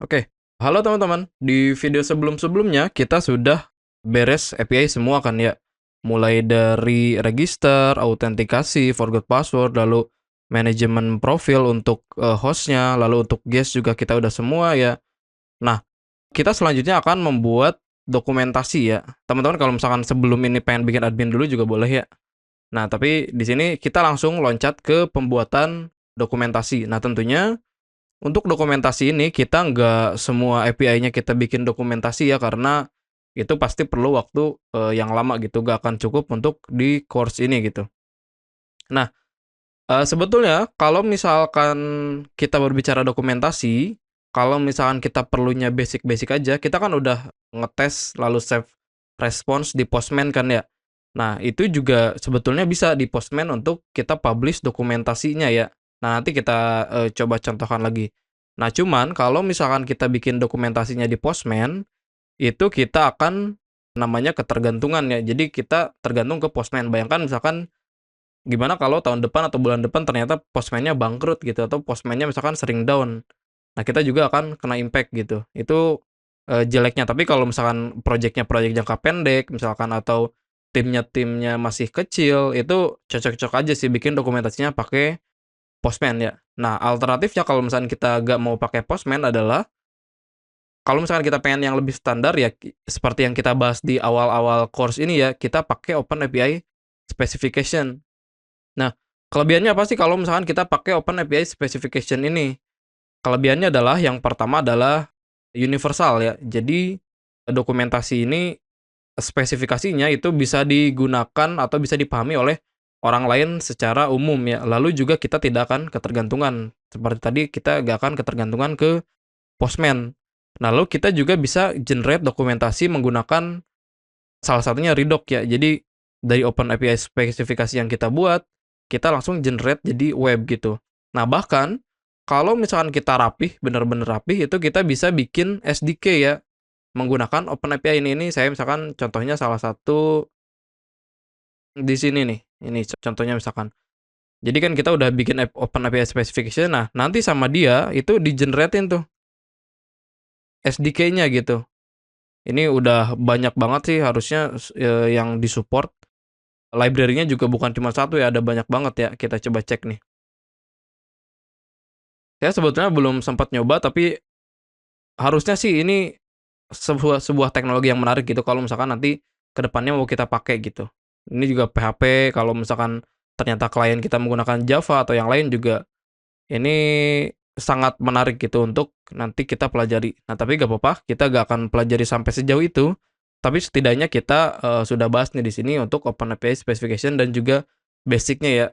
Oke, halo teman-teman. Di video sebelum-sebelumnya kita sudah beres API semua kan ya. Mulai dari register, autentikasi, forgot password, lalu manajemen profil untuk hostnya, lalu untuk guest juga kita udah semua ya. Nah, kita selanjutnya akan membuat dokumentasi ya. Teman-teman kalau misalkan sebelum ini pengen bikin admin dulu juga boleh ya. Nah, tapi di sini kita langsung loncat ke pembuatan dokumentasi. Nah, tentunya untuk dokumentasi ini kita nggak semua API-nya kita bikin dokumentasi ya, karena itu pasti perlu waktu yang lama gitu, nggak akan cukup untuk di course ini gitu. Nah, sebetulnya kalau misalkan kita berbicara dokumentasi, kalau misalkan kita perlunya basic-basic aja, kita kan udah ngetes lalu save response di Postman kan ya. Nah, itu juga sebetulnya bisa di Postman untuk kita publish dokumentasinya ya. Nah, nanti kita coba contohkan lagi. Nah, cuman kalau misalkan kita bikin dokumentasinya di Postman, itu kita akan namanya ketergantungan ya. Jadi kita tergantung ke Postman. Bayangkan misalkan gimana kalau tahun depan atau bulan depan ternyata Postman-nya bangkrut gitu, atau Postman-nya misalkan sering down. Nah, kita juga akan kena impact gitu. Itu jeleknya. Tapi kalau misalkan project-nya project jangka pendek misalkan, atau timnya masih kecil, itu cocok-cocok aja sih bikin dokumentasinya pakai Postman ya. Nah, alternatifnya kalau misalkan kita nggak mau pakai Postman adalah, kalau misalkan kita pengen yang lebih standar ya, seperti yang kita bahas di awal-awal course ini ya, kita pakai Open API Specification. Nah, kelebihannya apa sih kalau misalkan kita pakai Open API Specification ini? Kelebihannya adalah yang pertama adalah universal ya. Jadi dokumentasi ini spesifikasinya itu bisa digunakan atau bisa dipahami oleh orang lain secara umum ya. Lalu juga kita tidak akan ketergantungan. Seperti tadi kita gak akan ketergantungan ke Postman. Lalu kita juga bisa generate dokumentasi menggunakan salah satunya Redux ya. Jadi dari Open API spesifikasi yang kita buat, kita langsung generate jadi web gitu. Nah, bahkan kalau misalkan kita rapih, bener-bener rapih, itu kita bisa bikin SDK ya, menggunakan Open API ini. Saya misalkan contohnya salah satu di sini nih. Ini contohnya misalkan. Jadi kan kita udah bikin Open API specification. Nah, nanti sama dia itu di-generatein tuh SDK-nya gitu. Ini udah banyak banget sih harusnya yang disupport. Library-nya juga bukan cuma satu ya, ada banyak banget ya. Kita coba cek nih. Saya sebetulnya belum sempat nyoba, tapi harusnya sih ini sebuah sebuah teknologi yang menarik gitu kalau misalkan nanti kedepannya mau kita pakai gitu. Ini juga PHP kalau misalkan ternyata klien kita menggunakan Java atau yang lain juga, ini sangat menarik gitu untuk nanti kita pelajari. Nah, tapi gak apa-apa, kita gak akan pelajari sampai sejauh itu. Tapi setidaknya kita sudah bahas nih di sini untuk OpenAPI specification dan juga basicnya ya,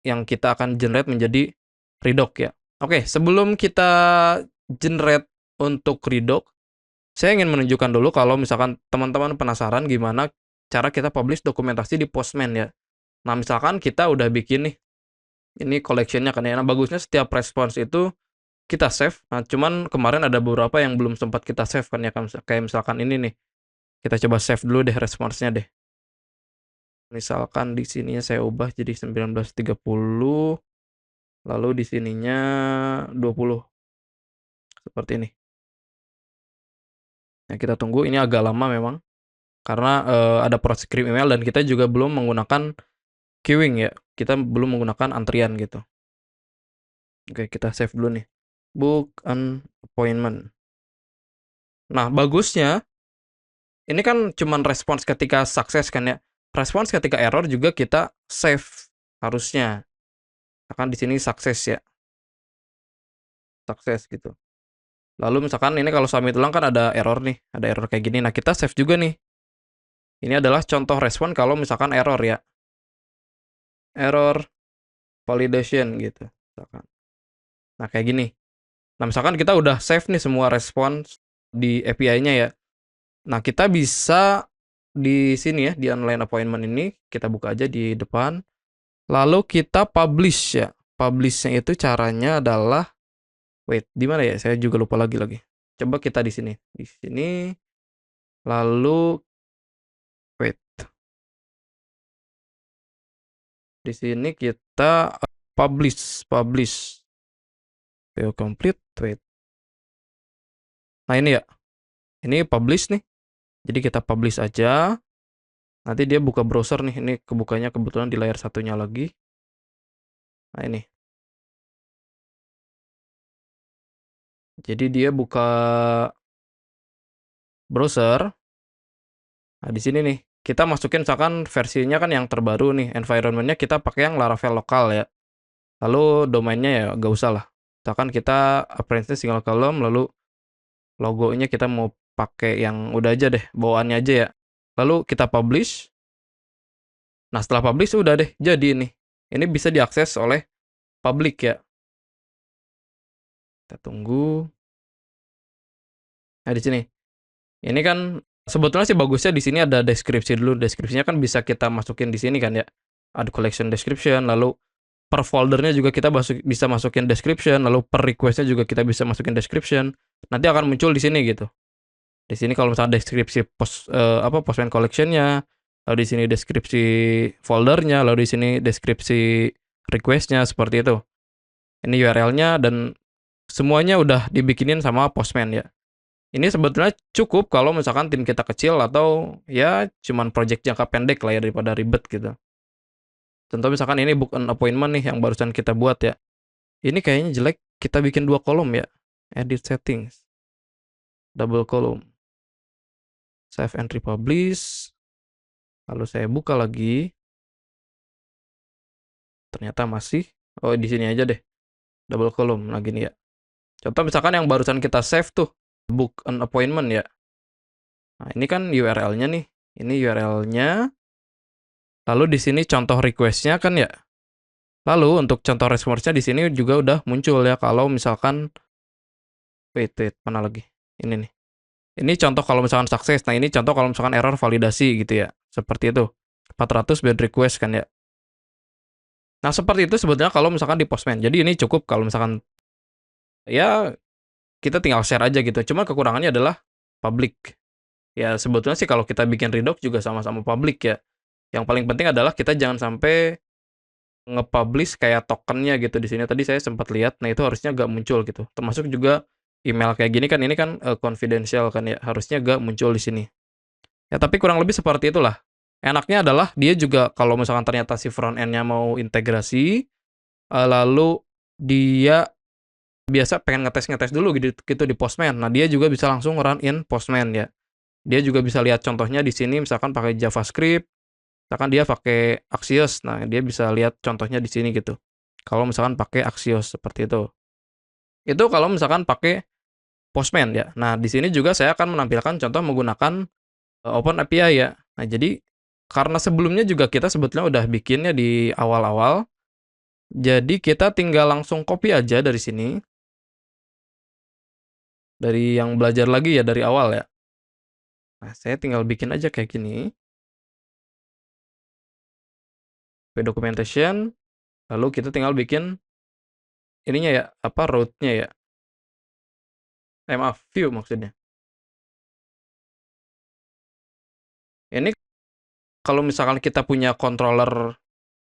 yang kita akan generate menjadi Redux ya. Oke, sebelum kita generate untuk Redux, saya ingin menunjukkan dulu kalau misalkan teman-teman penasaran gimana cara kita publish dokumentasi di Postman ya. Nah, misalkan kita udah bikin nih, ini collection-nya kan ya. Nah, bagusnya setiap response itu kita save. Nah, cuman kemarin ada beberapa yang belum sempat kita save kan ya, kayak misalkan ini nih. Kita coba save dulu deh response-nya deh. Misalkan di sininya saya ubah jadi 1930, lalu di sininya 20. Seperti ini. Nah, kita tunggu, ini agak lama memang karena ada proses kirim email dan kita juga belum menggunakan queuing ya. Kita belum menggunakan antrian gitu. Oke, kita save dulu nih. Book an appointment. Nah, bagusnya ini kan cuman respons ketika sukses kan ya. Respons ketika error juga kita save harusnya. Akan di sini sukses ya. Sukses gitu. Lalu misalkan ini kalau submit ulang kan ada error nih, ada error kayak gini. Nah, kita save juga nih. Ini adalah contoh respon kalau misalkan error ya. Error validation gitu. Misalkan. Nah, kayak gini. Nah, misalkan kita udah save nih semua respons di API-nya ya. Nah, kita bisa di sini ya, di online appointment ini, kita buka aja di depan. Lalu kita publish ya. Publish-nya itu caranya adalah, wait, di mana ya? Saya juga lupa lagi. Coba kita di sini. Di sini, lalu, wait. Di sini kita publish. View complete, wait. Nah ini ya, ini publish nih. Jadi kita publish aja. Nanti dia buka browser nih. Ini kebukanya kebetulan di layar satunya lagi. Nah ini. Jadi dia buka browser. Nah di sini nih, kita masukin misalkan versinya kan yang terbaru nih. Environmentnya kita pakai yang Laravel lokal ya. Lalu domainnya ya gak usah lah. Misalkan kita appearance single column, lalu logonya kita mau pakai yang udah aja deh, bawaannya aja ya. Lalu kita publish. Nah setelah publish udah deh, jadi ini. Ini bisa diakses oleh publik ya. Kita tunggu. Nah di sini. Ini kan sebetulnya sih bagusnya di sini ada deskripsi dulu. Deskripsinya kan bisa kita masukin di sini kan ya. Ada collection description, lalu per foldernya juga kita bisa masukin description, lalu per requestnya juga kita bisa masukin description. Nanti akan muncul di sini gitu. Di sini kalau misalnya deskripsi Postman collectionnya, lalu di sini deskripsi foldernya, lalu di sini deskripsi requestnya seperti itu. Ini URL-nya dan semuanya udah dibikinin sama Postman ya. Ini sebetulnya cukup kalau misalkan tim kita kecil atau ya cuman project jangka pendek lah ya daripada ribet gitu. Contoh misalkan ini book an appointment nih yang barusan kita buat ya. Ini kayaknya jelek, kita bikin 2 kolom ya. Edit settings. Double column. Save and republish. Lalu saya buka lagi. Ternyata masih. Oh di sini aja deh. Double column. Nah gini ya. Contoh misalkan yang barusan kita save tuh. Book an appointment ya. Nah ini kan URL-nya nih. Ini URL-nya. Lalu di sini contoh request-nya kan ya. Lalu untuk contoh response-nya di sini juga udah muncul ya. Kalau misalkan wait, mana lagi? Ini nih. Ini contoh kalau misalkan sukses. Nah, ini contoh kalau misalkan error validasi gitu ya. Seperti itu. 400 bad request kan ya. Nah, seperti itu sebetulnya kalau misalkan di Postman. Jadi ini cukup kalau misalkan ya kita tinggal share aja gitu. Cuma kekurangannya adalah public. Ya sebetulnya sih kalau kita bikin Redux juga sama-sama public ya. Yang paling penting adalah kita jangan sampai nge-publish kayak tokennya gitu di sini. Tadi saya sempat lihat, nah itu harusnya gak muncul gitu. Termasuk juga email kayak gini kan, ini kan confidential kan ya, harusnya gak muncul di sini. Ya tapi kurang lebih seperti itulah. Enaknya adalah dia juga kalau misalkan ternyata si front end-nya mau integrasi, lalu dia biasa pengen ngetes dulu gitu di Postman. Nah dia juga bisa langsung run in Postman ya. Dia juga bisa lihat contohnya di sini, misalkan pakai JavaScript. Misalkan dia pakai Axios, nah dia bisa lihat contohnya di sini gitu. Kalau misalkan pakai Axios seperti itu. Itu kalau misalkan pakai Postman ya. Nah, di sini juga saya akan menampilkan contoh menggunakan Open API ya. Nah, jadi karena sebelumnya juga kita sebetulnya udah bikinnya di awal-awal. Jadi kita tinggal langsung copy aja dari sini. Dari yang belajar lagi ya dari awal ya. Nah, saya tinggal bikin aja kayak gini. Documentation. Lalu kita tinggal bikin ininya ya, route-nya ya. Maaf, view maksudnya. Ini kalau misalkan kita punya controller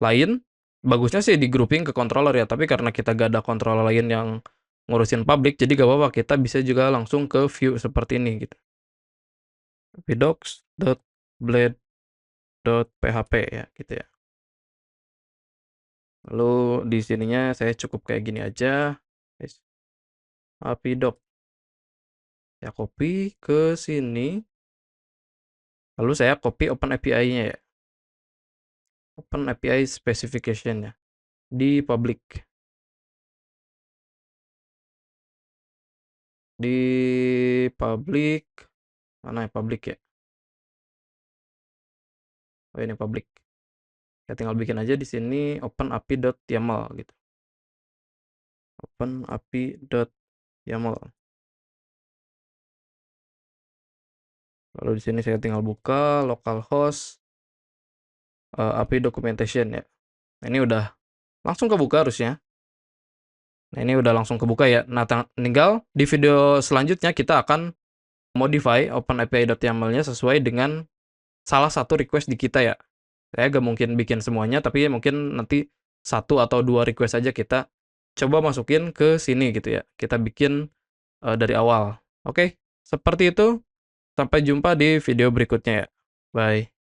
lain, bagusnya sih di grouping ke controller ya, tapi karena kita gak ada controller lain yang ngurusin public, jadi gak apa-apa, kita bisa juga langsung ke view seperti ini gitu. Docs.blade.php ya, gitu ya. Lalu di sininya saya cukup kayak gini aja. API doc. Saya copy ke sini. Lalu saya copy Open API-nya ya. Open API specification ya. Di public. Di public. Mana ya public ya? Oh ini public. Ya tinggal bikin aja di sini openapi.yaml gitu. Openapi.yaml. Lalu di sini saya tinggal buka localhost API documentation ya. Nah, ini udah langsung kebuka harusnya. Nah, ini udah langsung kebuka ya. Nah, tinggal di video selanjutnya kita akan modify openapi.yaml-nya sesuai dengan salah satu request di kita ya. Saya gak mungkin bikin semuanya, tapi mungkin nanti 1 atau 2 request aja kita coba masukin ke sini gitu ya. Kita bikin dari awal. Oke, seperti itu. Sampai jumpa di video berikutnya ya. Bye.